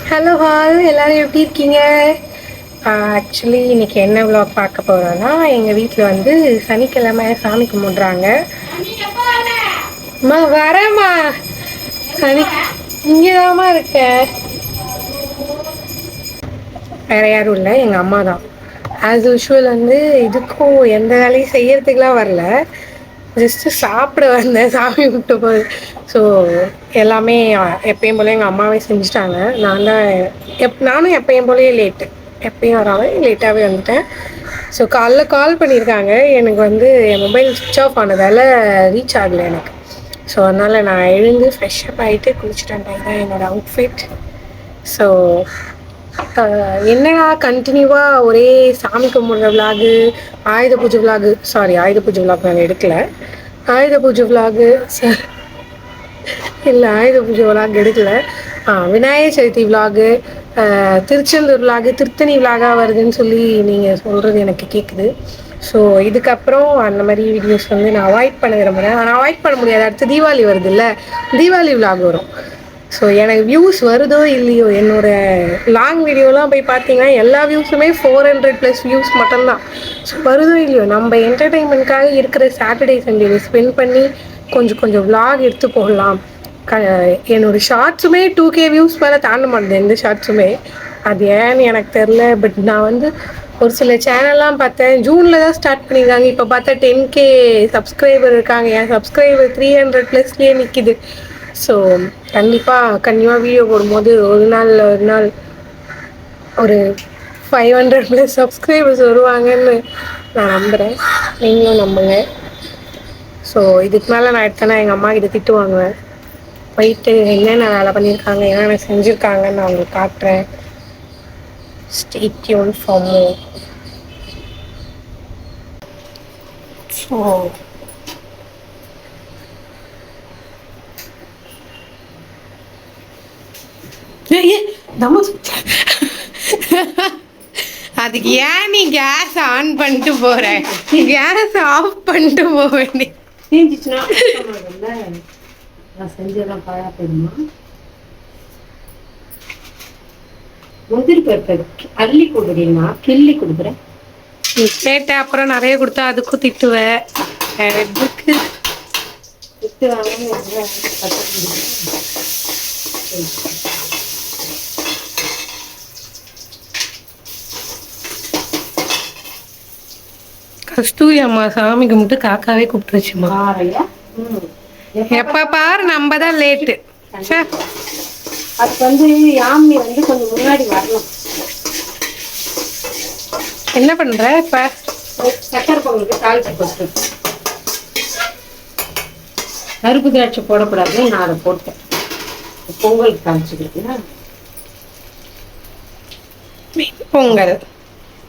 Hello hall எல்லாரும் எப்படி இருக்கீங்க? ஆக்சுவலி இன்னைக்கு என்ன vlog பார்க்க போறோம்னா, எங்கள் வீட்டில் வந்து சனிக்கிழமை சாமி கும்பிட்றாங்க. அம்மா வரேம்மா. சனி இங்கேதாம்மா இருக்கேன். வேற யாரும் இல்லை, எங்கள் அம்மா தான். ஆஸ் யூஷுவல் வந்து இதுக்கும் எந்த வேலையும் செய்யறதுக்குலாம் வரல, ஜஸ்ட்டு சாப்பிட வந்தேன் சாமி கும்பிட்டு போய். ஸோ எல்லாமே எப்பயும் போல எங்கள் அம்மாவே செஞ்சுட்டாங்க. நானும் எப்பயும் போலயே லேட்டு, எப்பயும் வராமல் லேட்டாகவே வந்துட்டேன். ஸோ காலைல கால் பண்ணியிருக்காங்க, எனக்கு வந்து என் மொபைல் சுவிட்ச் ஆஃப் ஆனதால் ரீச் ஆகலை எனக்கு. ஸோ அதனால் நான் எழுந்து ஃப்ரெஷ்அப் ஆகிட்டு குளிச்சுட்டு வந்துட்டேன். இதுதான் என்னோடய அவுட்ஃபிட். ஸோ என்னடா கண்டினியூவாக ஒரே சாமி கும்பிட்ற விலாகு, ஆயுத பூஜை விலாகு, ஆயுத பூஜை விலாக் நான் எடுக்கலை. ஆயுத பூஜை விலாகு இல்லை, ஆயுத பூஜை விலாக் எடுக்கலை. விநாயகர் சதுர்த்தி விலாகு, திருச்செந்தூர் விலாகு, திருத்தணி விலாகாக வருதுன்னு சொல்லி நீங்கள் சொல்கிறது எனக்கு கேட்குது. ஸோ இதுக்கப்புறம் அந்த மாதிரி வீடியோஸ் வந்து நான் அவாய்ட் பண்ண விரும்புகிறேன். ஆனால் அவாய்ட் பண்ண முடியாது, அடுத்து தீபாவளி வருது இல்லை, தீபாவளி விலாக் வரும். ஸோ எனக்கு வியூஸ் வருதோ இல்லையோ, என்னோடய லாங் வீடியோலாம் போய் பார்த்தீங்கன்னா எல்லா வியூஸுமே 400+ வியூஸ் மட்டும்தான். ஸோ வருதோ இல்லையோ, நம்ம என்டர்டெயின்மெண்ட்காக இருக்கிற சாட்டர்டே சண்டேவை ஸ்பெண்ட் பண்ணி கொஞ்சம் கொஞ்சம் விலாக் எடுத்து போடலாம். என்னோடய ஷார்ட்ஸுமே 2K வியூஸ் மேலே தாண்ட மாட்டேன் எந்த ஷார்ட்ஸுமே. அது ஏன்னு எனக்கு தெரில. பட் நான் வந்து ஒரு சில சேனல்லாம் பார்த்தேன், ஜூனில் தான் ஸ்டார்ட் பண்ணியிருக்காங்க, இப்போ பார்த்தா 10K சப்ஸ்கிரைபர் இருக்காங்க. என் சப்ஸ்கிரைபர் 300+லேயே நிற்கிது. ஸோ கண்டிப்பாக வீடியோ போடும்போது ஒரு நாள் ஒரு 500+ சப்ஸ்கிரைபர்ஸ் வருவாங்கன்னு நான் நம்புகிறேன். நீங்களும் நம்புங்க. ஸோ இதுக்கு மேலே நான் எடுத்தேன்னா எங்கள் அம்மா கிட்ட திட்டு வாங்குவேன். போயிட்டு என்னென்ன வேலை பண்ணியிருக்காங்க, என்னென்ன செஞ்சுருக்காங்கன்னு நான் உங்களுக்கு காட்டுறேன். Stay tuned for more. So அதுக்கு ஏன் நீ கேஸ் ஆன் பண்ணிட்டு போற? கேஸ் ஆஃப் பண்ணிட்டு போக வேண்டிய நான் செஞ்செல்லாம் பழா போயிடுமா? முந்திரி பருப்பு அள்ளி கொடுக்குறீங்களா, கிள்ளி கொடுக்குறேன் கேட்டேன். அப்புறம் நிறைய கொடுத்தா அதுக்கும் திட்டுவேன். எதுக்கு திட்டு வாங்க? கஸ்தூரி அம்மா சாமி கும்பிட்டு காக்காவே கூப்பிட்டு வச்சுமா. எப்ப பாரு நம்ம தான் லேட்டு. அதுக்கு வந்து யாமி வந்து கொஞ்சம் முன்னாடி வரணும். என்ன பண்ற இப்ப? சக்கரை பொங்கலுக்கு தாளிச்சு போட்டு கருப்பு திராட்சை போடக்கூடாது, நான் அதை போட்டேன். பொங்கலுக்கு தாளிச்சுக்கிறேன். பொங்கல்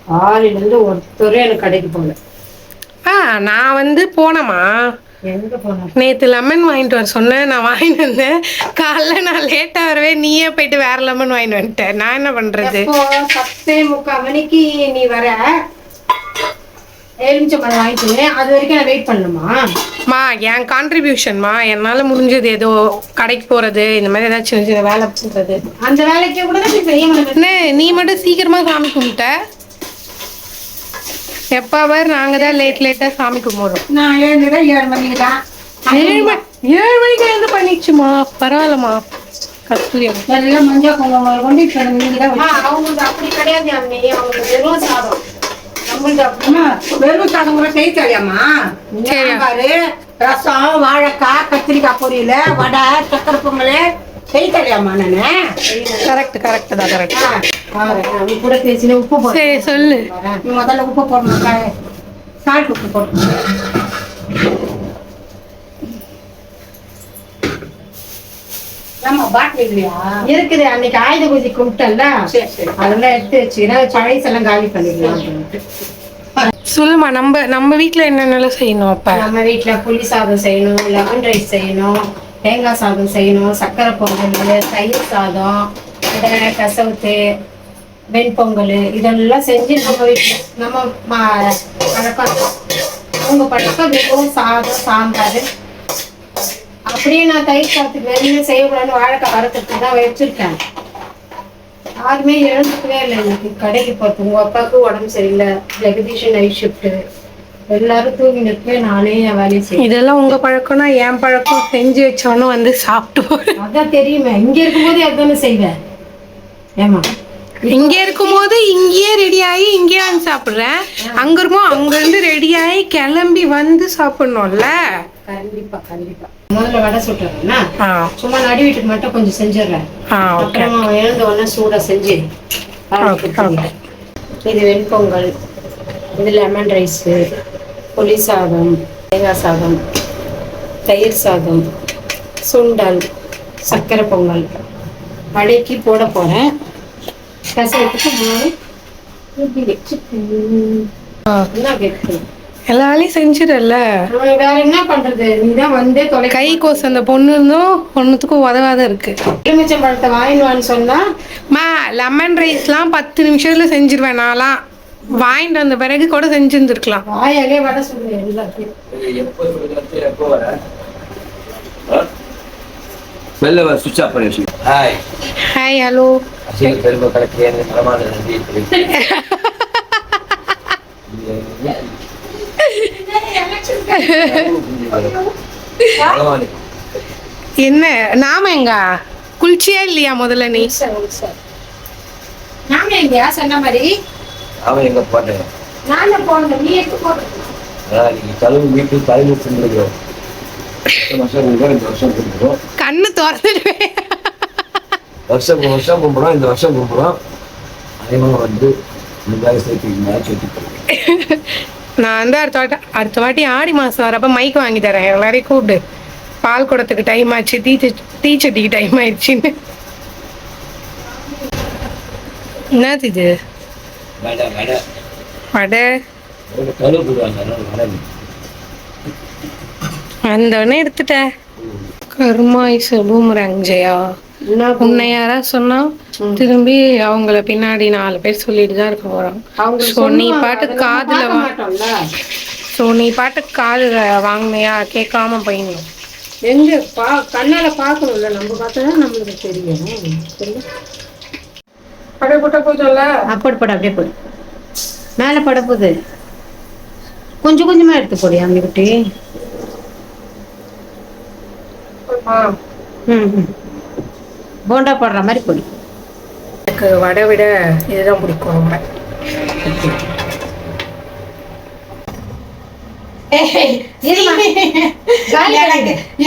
காலையிலேருந்து ஒருத்தரே எனக்கு கடைக்கு போகல. நான் வந்து போனேம்மா. எங்க போனேன்? நேற்று லெமன் வாங்கிட்டு வர சொன்னேன், நான் வாங்கிட்டு வந்தேன். காலைல நான் லேட்டாக வரவே நீயே போயிட்டு வேற லெமன் வாங்கிட்டு வந்துட்டேன். நான் என்ன பண்றது? 10:45 மணிக்கு நீ வர, எலுமிச்சம்பழம் வாங்கிட்டு அது வரைக்கும் நான் வெயிட் பண்ணணுமா? என் கான்ட்ரிபியூஷன்மா, என்னால் முடிஞ்சது ஏதோ கடைக்கு போகிறது, இந்த மாதிரி ஏதாச்சும் சின்ன வேலை பண்ணுறது. அந்த வேலைக்கு கூட தான் செய்ய மாட்டேன். நீ மட்டும் சீக்கிரமாக சாமி கும்பிட்ட. எப்பாவர் நாங்கள் தான் லேட்டாக சாமி கும்பிடுறோம். நான் எழுந்துதான் 7 மணிக்கு தான். 7 மணிக்கு எழுந்து பண்ணிடுச்சுமா, பரவாயில்லம்மா. கஸ்தூரி எல்லாம் மஞ்சள் குங்குமம் கொண்டு அவங்களுக்கு அப்படி கிடையாது. அவங்களுக்கு வெறும் சாதம். நம்மளுக்கு அப்படின்னா வெறும் சாதம் கூட செய்ய தெரியாமா? பாரு, ரசம், வாழைக்காய், கத்திரிக்காய் பொரியல, வடை, சக்கரை பொங்கல் செய்ய தெரியாமா? நானு கரெக்ட் தான் கரெக்ட். கூட பேசின உப்பு போடு. சரி சொல்லு. முதல்ல உப்பு போடணும், சால்ட் உப்பு போடணும். இருக்குது. அன்னைக்கு ஆயுத பூஜை கும்பிட்டல, அதெல்லாம் எடுத்து வச்சுக்கிறேன். பழைசெல்லாம் காலி பண்ணிடலாம். சொல்லுமா, நம்ம வீட்டில் என்னென்னலாம் செய்யணும்? அப்போ நம்ம வீட்டில் புளி சாதம் செய்யணும், லெமன் ரைஸ் செய்யணும், தேங்காய் சாதம் செய்யணும், சக்கரை பொங்கல், தயிர் சாதம், கசவுத்து, வெண்பொங்கல், இதெல்லாம் செஞ்சு நம்ம வீட்டில் நம்ம பழக்கம். அவங்க பழக்கம் வெறும் சாதம், சாம்பார். அப்படியே நான் தயிர் சாதத்துக்கு வெளியே செய்யக்கூடாதுன்னு வாழைக்காய் வறுத்துட்டு தான் வச்சிருக்கேன். யாருமே எழுந்துக்கவே இல்லை. எனக்கு கடைக்கு போகிறது உங்கள் அப்பாவுக்கு உடம்பு சரியில்லை, ஜெகதீஷன் நைட் ஷிஃப்ட்டு, எல்லாரும் தூங்கி நிற்கவே நானே என் வேலையை செய்யும். இதெல்லாம் உங்கள் பழக்கம்னா என் பழக்கம் செஞ்சு வச்சோன்னு வந்து சாப்பிட்டு அதான் தெரியுமே, இங்கே இருக்கும்போது அதுதானே செய்வேன். ஏமா இங்கே இருக்கும்போது இங்கேயே ரெடி ஆகி இங்கேயே வந்து சாப்பிட்றேன், அங்கே இருக்கும் அங்கேருந்து ரெடி ஆகி கிளம்பி வந்து சாப்பிட்ணும்ல. கண்டிப்பா கண்டிப்பா. முதல்ல வடை சுட்டுறேன்னா சும்மா நடு வீட்டுக்கு மட்டும் கொஞ்சம் செஞ்சிடுறேன். அப்புறமா எழுந்த உடனே சூடாக செஞ்சு இது வெண்பொங்கல், இது லெமன் ரைஸு, புளி சாதம், தேங்காய் சாதம், தயிர் சாதம், சுண்டல், சர்க்கரை பொங்கல் வடைக்கு போட போகிறேன். கசத்துக்கு மூணு என்ன கேட்கு எல்லா வேலையும் செஞ்சிடல. வேற என்ன பண்றது, நீதான் வந்து கை கோசு அந்த பொண்ணு இருந்தும் ஒன்றுத்துக்கும் உதவாத இருக்கு. எலுமிச்சம் பழத்தை வாங்கிடுவான்னு சொன்னா லெமன் ரைஸ்லாம் 10 நிமிஷத்துல செஞ்சிருவேன். நான்லாம் வாங்கிட்டு வந்த பிறகு கூட செஞ்சுருந்துருக்கலாம். வாயாலே வடை சொல்லுவேன் எல்லாத்தையும். Hi hello. என்ன நாம எங்க குளிச்சியா இல்லையா முதல்ல? நீ நாம எங்க சொன்ன மாதிரி அவன் எங்க போட்டேன் நான் போனேன், நீ எங்க போற? நீங்க தலைமை வீட்டு தலைமை செஞ்சிருக்கோம். கண்ணு திறந்துடுவேன். வருஷம் கும்பிடும், இந்த வருஷம் கும்பிடும். அதே மாதிரி வந்து சேர்த்து நான் வந்து அடுத்த வாட்டி ஆடி மாதம் வரப்போ மைக் வாங்கி தரேன். எல்லாரையும் கூப்பிடு. பால் குடத்துக்கு டைம் ஆச்சு, தீச்சட்டிக்கு டைம் ஆயிடுச்சுன்னு. என்னது இது? வடை வந்தவொடனே எடுத்துட்டேன். கருமாய் பூமராங் ஜெயா. உன்னை யாரா சொன்னா திரும்பி அவங்கள பின்னாடி 4 பேர் சொல்லிட்டு தான் இருக்க போறாங்க. நீ பாட்டு காதுல வாங்கினியா கேட்காம போயிடணும். எங்க கண்ணால பாக்கணும்ல, நம்ம பார்த்தாதான் நம்மளுக்கு தெரியும். அப்படியே போட்டா போதும்ல. போடு அப்படியே போடு. மேல பட போகுது, கொஞ்சம் கொஞ்சமா எடுத்து போடு அம்மி குட்டி. போண்டா போடுற மாதிரி போடு. எனக்கு வடை விட இதுதான் பிடிக்கும் ரொம்ப.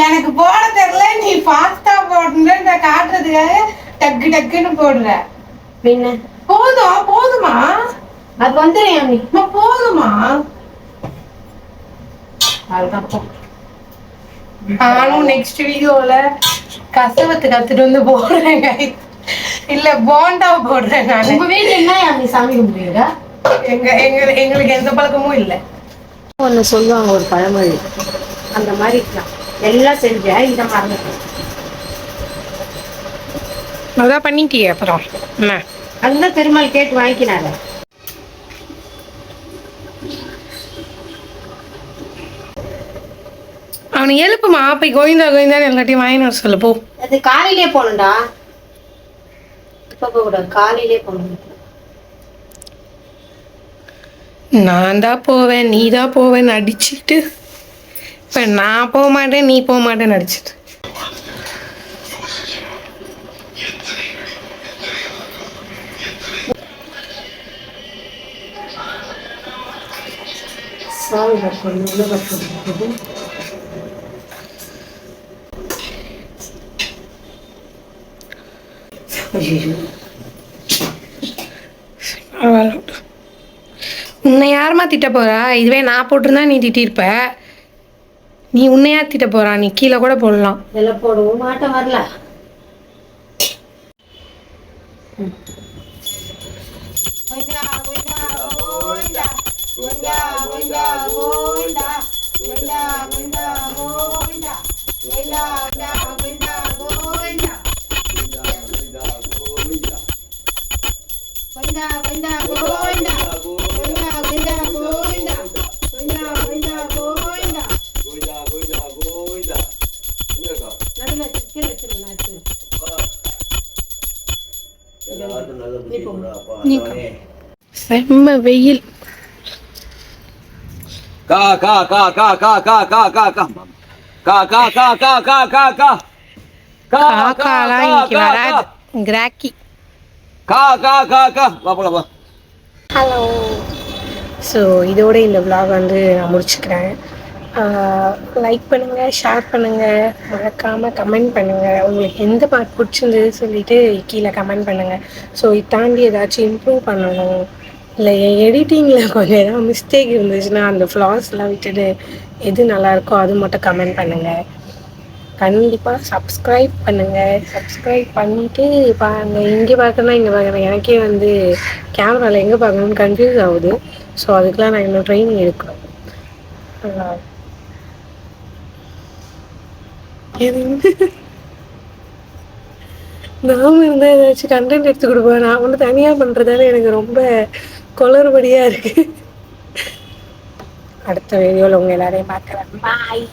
எனக்கு போட தெரியல, நீ பாஸ்தா போடுன்னு காட்டுறதுக்காக டக்கு டக்குன்னு போடுற. பின்ன போதுமா? அது வந்துடுறேன் நீ போதுமா? அதுதான். நானும் நெக்ஸ்ட் வீடியோல கசவத்து கத்துட்டு வந்து போடுறேன், இல்ல போண்டா போடுறேன். நான் உங்க வீட்டுல என்ன நீ சாமி கும்பிடுவீங்க? எங்களுக்கு எந்த பழக்கமும் இல்லை. ஒண்ணு சொல்லுவாங்க ஒரு பழமொழி, அந்த மாதிரி எல்லாம் செஞ்ச இந்த மாதிரி அதான் பண்ணிட்டியே. அப்புறம் என்ன அதுதான் பெருமாள் கேட்டு வாங்கிக்கினாங்க. அவனை எழுப்புமா, போய் கோவிந்தா கோவிந்தான்னு எல்லாத்தையும் வாங்கினு வர சொல்லு போ. அது காலையிலே போகணும்டா, இப்ப போக கூடாது, காலையிலே போகணும். நான் தான் போவேன் நீ தான் போவேன்னு அடிச்சுட்டு இப்போ நான் போக மாட்டேன் நீ போக மாட்டேன்னு அடிச்சுட்டு. உன்னை யாருமா திட்ட போறா? இதுவே நான் போட்டிருந்தா நீ திட்டிருப்ப. நீ உன்னையா திட்ட போறா? நீ கீழே கூட போடலாம். இதெல்லாம் போடவும் மாட்டேன், வரல. எல்லாருக்கும் நல்ல புத்தி நீ போ. கொடுடா, அப்பா, நீ ஆண்டவனே. செம்ம வெயில். கா கா கா கா கா கா கா கா கா கா கா கா கா கா கா கா காக்காலாம் இன்னைக்கு வராது. கிராக்கி. கா கா கா கா வா போலாம் வா. ஹலோ. ஸோ இதோட இந்த vlog வந்து நான் முடிச்சுக்கிறேன். லைக் பண்ணுங்கள், ஷேர் பண்ணுங்கள், மறக்காமல் கமெண்ட் பண்ணுங்கள். உங்களுக்கு எந்த பார்ட் பிடிச்சிருந்தது சொல்லிவிட்டு கீழே கமெண்ட் பண்ணுங்கள். ஸோ இதை தாண்டி ஏதாச்சும் இம்ப்ரூவ் பண்ணணும், இல்லை என் எடிட்டிங்கில் கொஞ்சம் ஏதாவது மிஸ்டேக் இருந்துச்சுன்னா அந்த ஃப்ளாஸ்லாம் விட்டுட்டு எது நல்லாயிருக்கோ அது மட்டும் கமெண்ட் பண்ணுங்கள். கண்டிப்பாக சப்ஸ்கிரைப் பண்ணுங்கள். சப்ஸ்கிரைப் பண்ணிவிட்டு பாருங்கள். இங்கே பார்க்கணுன்னா இங்கே பார்க்குறேன். எனக்கே வந்து கேமராவில் எங்கே பார்க்கணுன்னு கன்ஃபியூஸ் ஆகுது. ஸோ அதுக்கெலாம் நான் இன்னும் ட்ரைனிங் எடுக்கிறேன். எது நாம இருந்தால் ஏதாச்சும் கண்டென்ட் எடுத்து கொடுப்பேன். நான் ஒன்று தனியாக பண்ணுறதால எனக்கு ரொம்ப குளறுபடியாக இருக்குது. அடுத்த வீடியோவில் உங்கள் எல்லாரையும் பார்க்குறேன். பாய்.